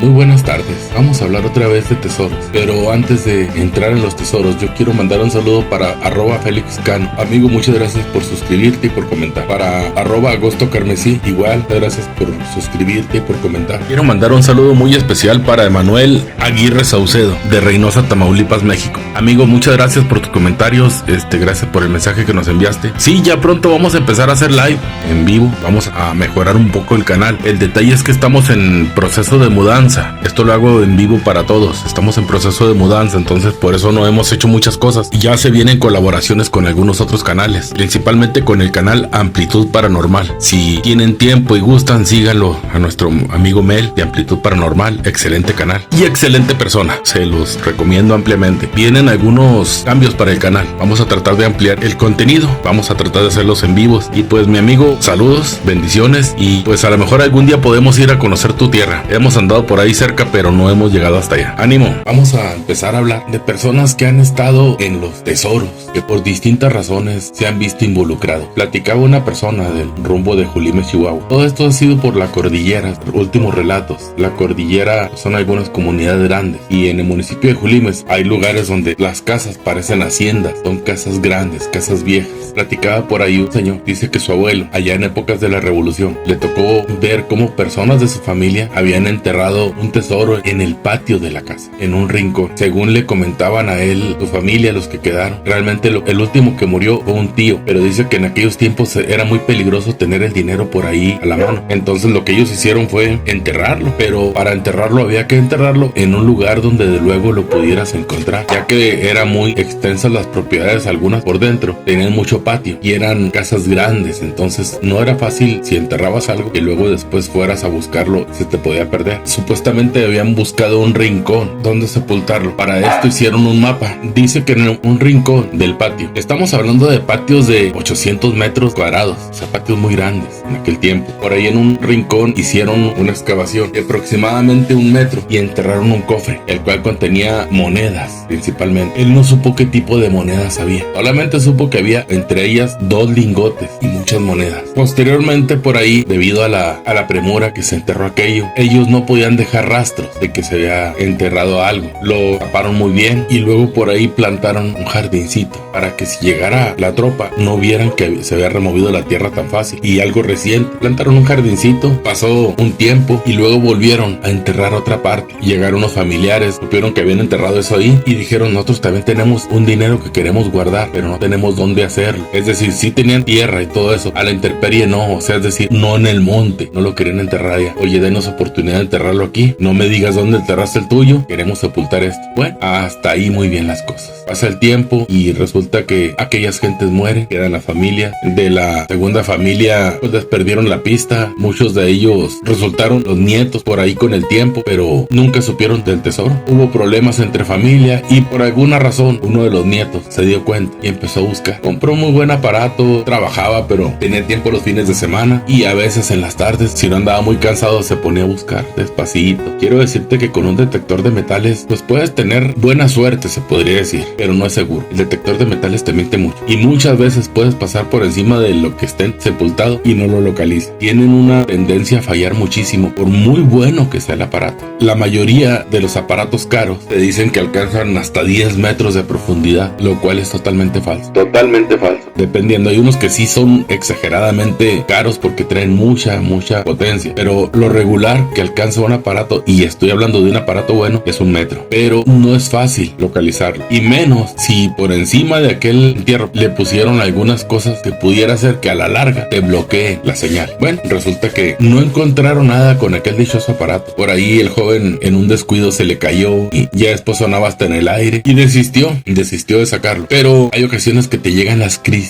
Muy buenas tardes, vamos a hablar otra vez de tesoros, pero antes de entrar en los tesoros yo quiero mandar un saludo para @FélixCano. Amigo, muchas gracias por suscribirte y por comentar. Para @AgostoCarmesí, igual, gracias por suscribirte y por comentar. Quiero mandar un saludo muy especial para Emanuel Aguirre Saucedo, de Reynosa, Tamaulipas, México. Amigo, muchas gracias por tus comentarios, gracias por el mensaje que nos enviaste. Sí, ya pronto vamos a empezar a hacer live en vivo, vamos a mejorar un poco el canal. El detalle es que estamos en proceso de mudanza. Esto lo hago en vivo para todos. Estamos en proceso de mudanza, entonces por eso no hemos hecho muchas cosas. Y ya se vienen colaboraciones con algunos otros canales, principalmente con el canal Amplitud Paranormal. Si tienen tiempo y gustan, síganlo a nuestro amigo Mel de Amplitud Paranormal. Excelente canal y excelente persona. Se los recomiendo ampliamente. Vienen algunos cambios para el canal. Vamos a tratar de ampliar el contenido. Vamos a tratar de hacerlos en vivos. Y pues mi amigo, saludos, bendiciones. Y pues a lo mejor algún día podemos ir a conocer tu tierra. Hemos andado por ahí cerca, pero no hemos llegado hasta allá. Ánimo. Vamos a empezar a hablar de personas que han estado en los tesoros, que por distintas razones se han visto involucrados. Platicaba una persona del rumbo de Julime, Chihuahua. Todo esto ha sido por la cordillera. Últimos relatos. La cordillera son algunas comunidades grandes y en el municipio de Julimes hay lugares donde las casas parecen haciendas. Son casas grandes, casas viejas. Platicaba por ahí un señor, dice que su abuelo, allá en épocas de la revolución, le tocó ver cómo personas de su familia habían enterrado un tesoro en el patio de la casa, en un rincón. Según le comentaban a él, su familia, los que quedaron, realmente el último que murió fue un tío, pero dice que en aquellos tiempos era muy peligroso tener el dinero por ahí a la mano. Entonces lo que ellos hicieron fue enterrarlo, pero para enterrarlo había que enterrarlo en un lugar donde de luego lo pudieras encontrar, ya que eran muy extensas las propiedades, algunas por dentro, tenían mucho patio y eran casas grandes, entonces no era fácil si enterrabas algo que luego después fueras a buscarlo, se te podía perder. Supuestamente habían buscado un rincón donde sepultarlo. Para esto hicieron un mapa. Dice que en un rincón del patio, estamos hablando de patios de 800 metros cuadrados, o sea, patios muy grandes en aquel tiempo. Por ahí en un rincón hicieron una excavación de aproximadamente 1 metro y enterraron un cofre, el cual contenía monedas principalmente. Él no supo qué tipo de monedas había, solamente supo que había entre ellas 2 lingotes y muchas monedas. Posteriormente, por ahí, debido a la premura que se enterró aquello, ellos no podían dejar rastros de que se había enterrado algo. Lo taparon muy bien y luego por ahí plantaron un jardincito para que si llegara la tropa no vieran que se había removido la tierra tan fácil. Y algo reciente, plantaron un jardincito, pasó un tiempo y luego volvieron a enterrar otra parte. Llegaron unos familiares, supieron que habían enterrado eso ahí y dijeron: nosotros también tenemos un dinero que queremos guardar, pero no tenemos dónde hacerlo. Es decir, sí tenían tierra y todo eso, a la intemperie no, o sea, es decir, no en el monte, no lo querían enterrar allá. Oye, denos oportunidad de enterrarlo aquí, no me digas dónde enterraste el tuyo, queremos sepultar esto. Bueno, hasta ahí muy bien las cosas. Pasa el tiempo y resulta que aquellas gentes mueren, quedan la familia. De la segunda familia, pues les perdieron la pista, muchos de ellos resultaron los nietos por ahí con el tiempo, pero nunca supieron del tesoro. Hubo problemas entre familia y por alguna razón uno de los nietos se dio cuenta y empezó a buscar. Compró un muy buen aparato, trabajaba, pero tenía tiempo los fines de semana y a veces en las tardes, si no andaba muy cansado, se ponía a buscar despacito. Quiero decirte que con un detector de metales pues puedes tener buena suerte, se podría decir, pero no es seguro. El detector de metales te miente mucho y muchas veces puedes pasar por encima de lo que esté sepultado y no lo localizas. Tienen una tendencia a fallar muchísimo por muy bueno que sea el aparato. La mayoría de los aparatos caros te dicen que alcanzan hasta 10 metros de profundidad, lo cual es totalmente falso. Totalmente falso. Dependiendo, hay unos que sí son exageradamente caros porque traen mucha potencia, pero lo regular que alcanza un aparato, y estoy hablando de un aparato bueno, es 1 metro, pero no es fácil localizarlo, y menos si por encima de aquel entierro le pusieron algunas cosas que pudiera hacer que a la larga te bloquee la señal. Bueno, resulta que no encontraron nada con aquel dichoso aparato. Por ahí el joven en un descuido se le cayó y ya después sonaba hasta en el aire y desistió de sacarlo. Pero hay ocasiones que te llegan las crisis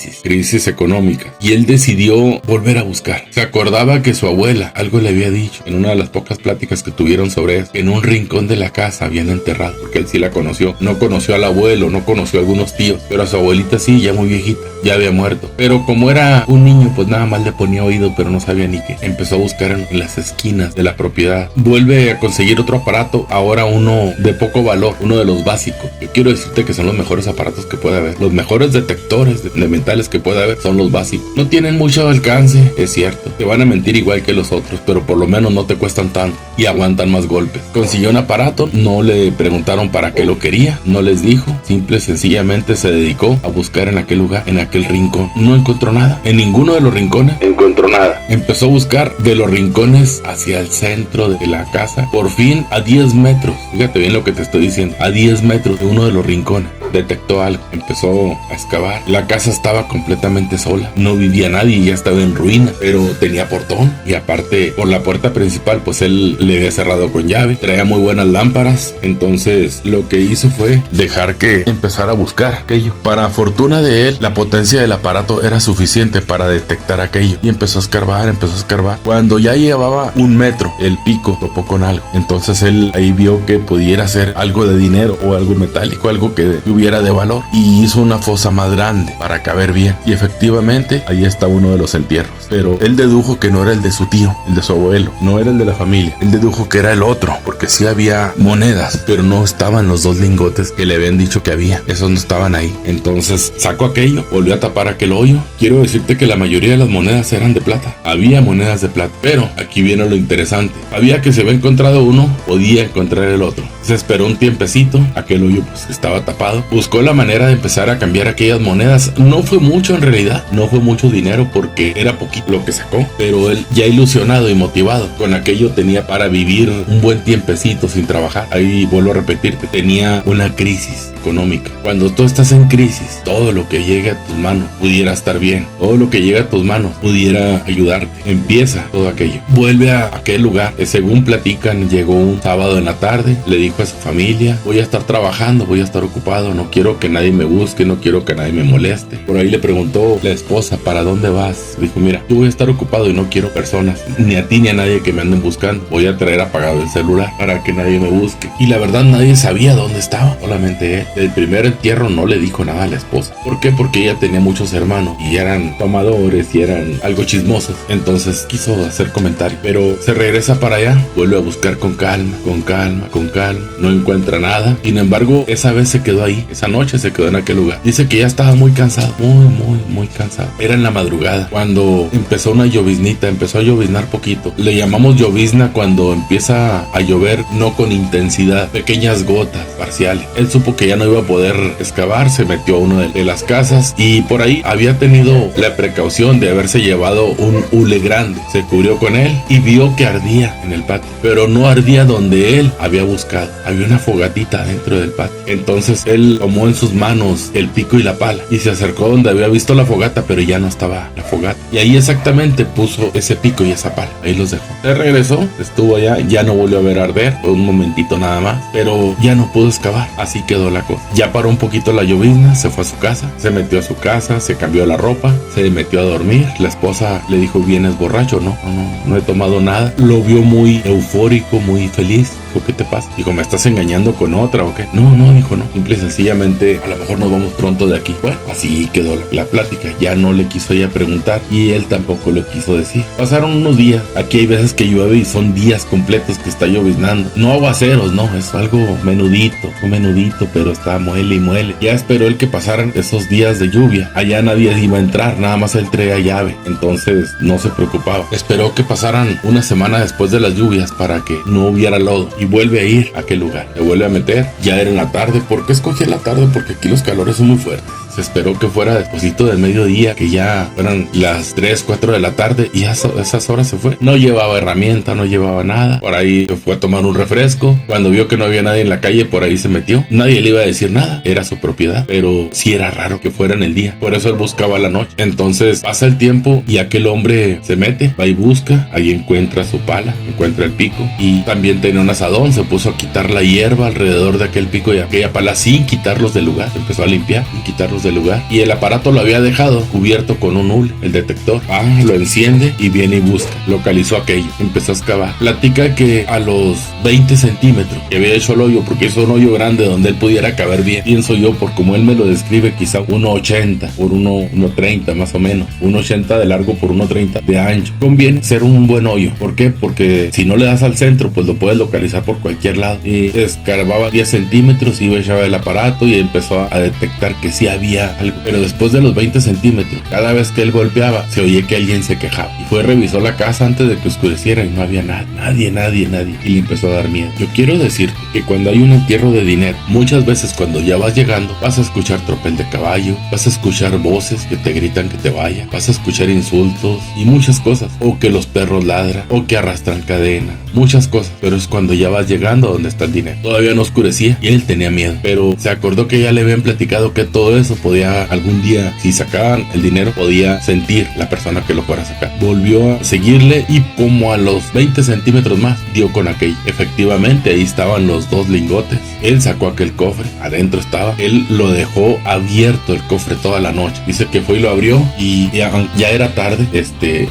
económicas, y él decidió volver a buscar. Se acordaba que su abuela algo le había dicho en una de las pocas pláticas que tuvieron sobre eso, que en un rincón de la casa habían enterrado, porque él sí la conoció. No conoció al abuelo, no conoció a algunos tíos, pero a su abuelita sí, ya muy viejita, ya había muerto. Pero como era un niño, pues nada más le ponía oído, pero no sabía ni qué. Empezó a buscar en las esquinas de la propiedad. Vuelve a conseguir otro aparato, ahora uno de poco valor, uno de los básicos. Yo quiero decirte que son los mejores aparatos que puede haber, los mejores detectores de metales metales que pueda haber son los básicos. No tienen mucho alcance, es cierto. Te van a mentir igual que los otros, pero por lo menos no te cuestan tanto y aguantan más golpes. Consiguió un aparato, no le preguntaron para qué lo quería, no les dijo, simple y sencillamente se dedicó a buscar en aquel lugar, en aquel rincón. No encontró nada. En ninguno de los rincones encontró nada. Empezó a buscar de los rincones hacia el centro de la casa. Por fin, a 10 metros, fíjate bien lo que te estoy diciendo, a 10 metros de uno de los rincones, detectó algo. Empezó a excavar. La casa estaba completamente sola. No vivía nadie, ya estaba en ruina, pero tenía portón. Y aparte, por la puerta principal, pues él le había cerrado con llave. Traía muy buenas lámparas. Entonces, lo que hizo fue dejar que empezara a buscar aquello. Para fortuna de él, la potencia del aparato era suficiente para detectar aquello. Y empezó a escarbar, empezó a escarbar. Cuando ya llevaba 1 metro, el pico topó con algo. Entonces, él ahí vio que pudiera ser algo de dinero o algo metálico, algo que hubiera de valor, y hizo una fosa más grande para caber bien, y efectivamente ahí está uno de los entierros. Pero él dedujo que no era el de su tío, el de su abuelo, no era el de la familia. Él dedujo que era el otro, porque sí había monedas, pero no estaban los 2 lingotes que le habían dicho que había. Esos no estaban ahí. Entonces sacó aquello, volvió a tapar aquel hoyo. Quiero decirte que la mayoría de las monedas eran de plata. Había monedas de plata, pero aquí viene lo interesante. Había que se había encontrado uno, podía encontrar el otro. Se esperó un tiempecito, aquel hoyo pues estaba tapado. Buscó la manera de empezar a cambiar aquellas monedas. No fue mucho en realidad, no fue mucho dinero porque era poquito lo que sacó, pero él ya ilusionado y motivado con aquello tenía para vivir un buen tiempecito sin trabajar. Ahí vuelvo a repetirte, tenía una crisis económica. Cuando tú estás en crisis, todo lo que llegue a tus manos pudiera estar bien, todo lo que llega a tus manos pudiera ayudarte. Empieza todo aquello. Vuelve a aquel lugar. Según platican, llegó un sábado en la tarde, le dijo a su familia: voy a estar trabajando, voy a estar ocupado, no quiero que nadie me busque, no quiero que nadie me moleste. Por ahí le preguntó la esposa: ¿para dónde vas? Dijo: mira, yo voy a estar ocupado y no quiero personas, ni a ti ni a nadie que me anden buscando. Voy a traer apagado el celular para que nadie me busque. Y la verdad nadie sabía dónde estaba, solamente él. El primer entierro no le dijo nada a la esposa. ¿Por qué? Porque ella tenía muchos hermanos y eran tomadores y eran algo chismosos. Entonces quiso hacer comentario, pero se regresa para allá, vuelve a buscar con calma, con calma, con calma. No encuentra nada. Sin embargo, esa vez se quedó ahí, esa noche se quedó en aquel lugar. Dice que ya estaba muy cansado, muy cansado. Era en la madrugada cuando empezó una lloviznita, empezó a lloviznar poquito. Le llamamos llovizna cuando empieza a llover no con intensidad, pequeñas gotas parciales. Él supo que ya no iba a poder excavar, se metió a una de las casas y por ahí había tenido la precaución de haberse llevado un hule grande. Se cubrió con él y vio que ardía en el patio, pero no ardía donde él había buscado. Había una fogatita dentro del patio. Entonces él tomó en sus manos el pico y la pala y se acercó donde había visto la fogata, pero ya no estaba la fogata. Y ahí exactamente puso ese pico y esa pala. Ahí los dejó. Se regresó, estuvo allá, ya no volvió a ver arder, fue un momentito nada más, pero ya no pudo excavar. Así quedó la cosa. Ya paró un poquito la llovizna, se fue a su casa, se metió a su casa, se cambió la ropa, se metió a dormir. La esposa le dijo: ¿vienes borracho? No he tomado nada. Lo vio muy eufórico, muy feliz. Dijo: ¿qué te pasa? Dijo: ¿me estás engañando con otra o qué? No, dijo, no. Simple y sencillamente, a lo mejor nos vamos pronto de aquí. Bueno, así quedó la plática. Ya no le quiso ella preguntar y él tampoco lo quiso decir. Pasaron unos días. Aquí hay veces que llueve y son días completos que está lloviznando. No aguaceros, no, es algo menudito, pero está muele y muele. Ya esperó él que pasaran esos días de lluvia. Allá nadie iba a entrar, nada más él traía llave. Entonces no se preocupaba. Esperó que pasaran una semana después de las lluvias para que no hubiera lodo. Y vuelve a ir a aquel lugar. Se vuelve a meter. Ya era en la tarde. ¿Por qué escogí la tarde? Porque aquí los calores son muy fuertes. Se esperó que fuera despuesito del mediodía, que ya fueran las 3, 4 de la tarde y a esas horas se fue. No llevaba herramienta, no llevaba nada. Por ahí se fue a tomar un refresco. Cuando vio que no había nadie en la calle, por ahí se metió. Nadie le iba a decir nada, era su propiedad, pero sí era raro que fuera en el día. Por eso él buscaba la noche. Entonces pasa el tiempo y aquel hombre se mete, va y busca. Ahí encuentra su pala, encuentra el pico y también tenía un asadón. Se puso a quitar la hierba alrededor de aquel pico y aquella pala sin quitarlos del lugar. Empezó a limpiar y quitarlos del lugar y el aparato lo había dejado cubierto con un hule, el detector. Lo enciende y viene y busca. Localizó aquello, empezó a excavar. Platica que a los 20 centímetros que había hecho el hoyo, porque hizo un hoyo grande donde él pudiera caber bien, pienso yo, por como él me lo describe, quizá 1.80 por 1.30 más o menos, 1.80 de largo por 1.30 de ancho. Conviene ser un buen hoyo. ¿Por qué? Porque si no le das al centro, pues lo puedes localizar por cualquier lado. Y escarbaba 10 centímetros, iba a echar el aparato y empezó a detectar que sí había había algo. Pero después de los 20 centímetros, cada vez que él golpeaba, se oía que alguien se quejaba. Y fue, revisó la casa antes de que oscureciera y no había nadie. Y le empezó a dar miedo. Yo quiero decirte que cuando hay un entierro de dinero, muchas veces cuando ya vas llegando, vas a escuchar tropel de caballo, vas a escuchar voces que te gritan que te vayas, vas a escuchar insultos y muchas cosas. O que los perros ladran, o que arrastran cadena, muchas cosas. Pero es cuando ya vas llegando a donde está el dinero. Todavía no oscurecía y él tenía miedo. Pero se acordó que ya le habían platicado que todo eso podía algún día, si sacaban el dinero, podía sentir la persona que lo fuera a sacar. Volvió a seguirle y como a los 20 centímetros más dio con aquello. Efectivamente, ahí estaban los 2 lingotes. Él sacó aquel cofre, adentro estaba. Él lo dejó abierto el cofre toda la noche. Dice que fue y lo abrió y ya era tarde.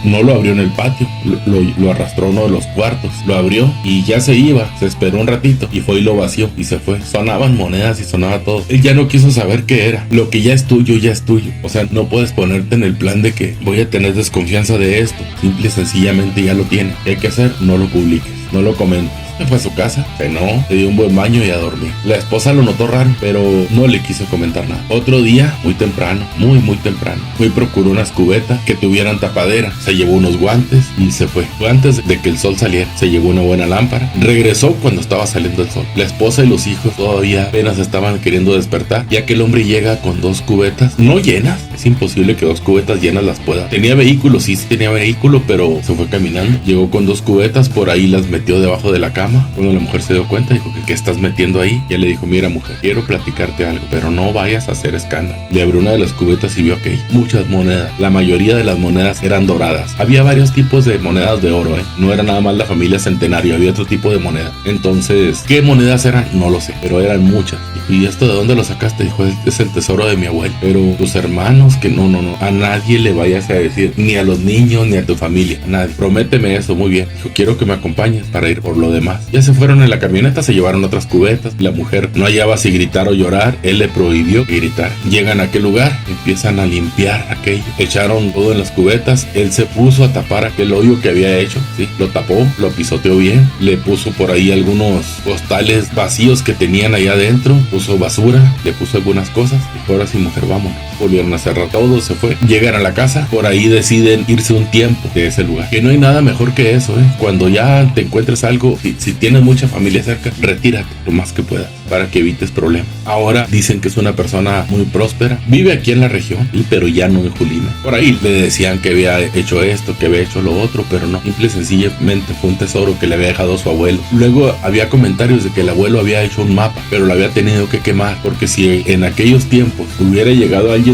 No lo abrió en el patio, lo arrastró a uno de los cuartos, lo abrió y ya se iba. Se esperó un ratito y fue y lo vació y se fue. Sonaban monedas y sonaba todo. Él ya no quiso saber qué era. Lo que ya es tuyo, ya es tuyo. O sea, no puedes ponerte en el plan de que voy a tener desconfianza de esto. Simple y sencillamente ya lo tiene. ¿Qué hay que hacer? No lo publiques, no lo comentes. Se fue a su casa, cenó, se dio un buen baño y a dormir. La esposa lo notó raro, pero no le quiso comentar nada. Otro día, muy temprano, muy temprano, fue y procuró unas cubetas que tuvieran tapadera. Se llevó unos guantes y se fue. Fue antes de que el sol saliera. Se llevó una buena lámpara. Regresó cuando estaba saliendo el sol. La esposa y los hijos todavía apenas estaban queriendo despertar, ya que el hombre llega con 2 cubetas, no llenas. Es imposible que 2 cubetas llenas las pueda. Tenía vehículo, sí tenía vehículo, pero se fue caminando. Llegó con 2 cubetas, por ahí las metió debajo de la cama. Cuando la mujer se dio cuenta, dijo que ¿qué estás metiendo ahí? Y él le dijo, mira mujer, quiero platicarte algo, pero no vayas a hacer escándalo. Le abrió una de las cubetas y vio que muchas monedas. La mayoría de las monedas eran doradas. Había varios tipos de monedas de oro, no era nada más la familia Centenario, había otro tipo de moneda. Entonces, ¿qué monedas eran? No lo sé, pero eran muchas. Dijo, ¿y esto de dónde lo sacaste? Dijo, es el tesoro de mi abuelo. Pero tus hermanos, que no, a nadie le vayas a decir, ni a los niños, ni a tu familia, a nadie. Prométeme eso. Muy bien. Dijo, quiero que me acompañes para ir por lo demás. Ya se fueron en la camioneta, se llevaron otras cubetas. La mujer no hallaba si gritar o llorar. Él le prohibió gritar. Llegan a aquel lugar, empiezan a limpiar aquello. Echaron todo en las cubetas. Él se puso a tapar aquel hoyo que había hecho. Sí, lo tapó, lo pisoteó bien. Le puso por ahí algunos costales vacíos que tenían allá adentro. Puso basura, le puso algunas cosas. Dijo, ahora sí, mujer, vamos. Volvieron a cerrar todo, se fue. Llegan a la casa, por ahí deciden irse un tiempo de ese lugar. Que no hay nada mejor que eso, Cuando ya te encuentres algo, si tienes mucha familia cerca, retírate lo más que puedas para que evites problemas. Ahora dicen que es una persona muy próspera. Vive aquí en la región, pero ya no en Julina. Por ahí le decían que había hecho esto, que había hecho lo otro, pero no. Simple y sencillamente fue un tesoro que le había dejado su abuelo. Luego había comentarios de que el abuelo había hecho un mapa, pero lo había tenido que quemar, porque si en aquellos tiempos hubiera llegado alguien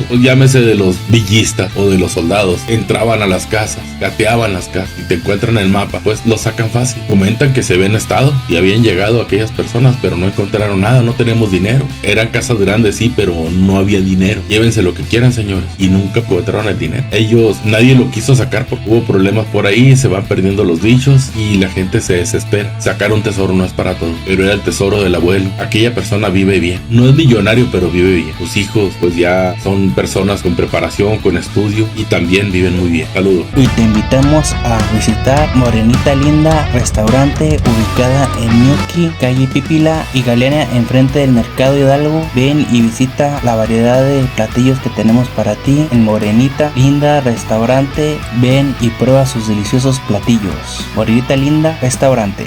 pues llámese de los villistas o de los soldados, entraban a las casas, gateaban las casas y te encuentran el mapa, pues lo sacan fácil. Comentan que se habían estado y habían llegado aquellas personas, pero no encontraron nada, no tenemos dinero. Eran casas grandes, sí, pero no había dinero. Llévense lo que quieran, señores. Y nunca encontraron el dinero. Nadie lo quiso sacar porque hubo problemas por ahí, se van perdiendo los bichos y la gente se desespera. Sacar un tesoro no es para todo, pero era el tesoro del abuelo. Aquella persona vive bien. No es millonario, pero vive bien. Sus hijos, pues ya son personas con preparación, con estudio y también viven muy bien. Saludos. Y te invitamos a visitar Morenita Linda, restaurante ubicada en Ñuqui, calle Pipila y Galeana, enfrente del Mercado Hidalgo. Ven y visita la variedad de platillos que tenemos para ti en Morenita Linda Restaurante. Ven y prueba sus deliciosos platillos. Morenita Linda Restaurante.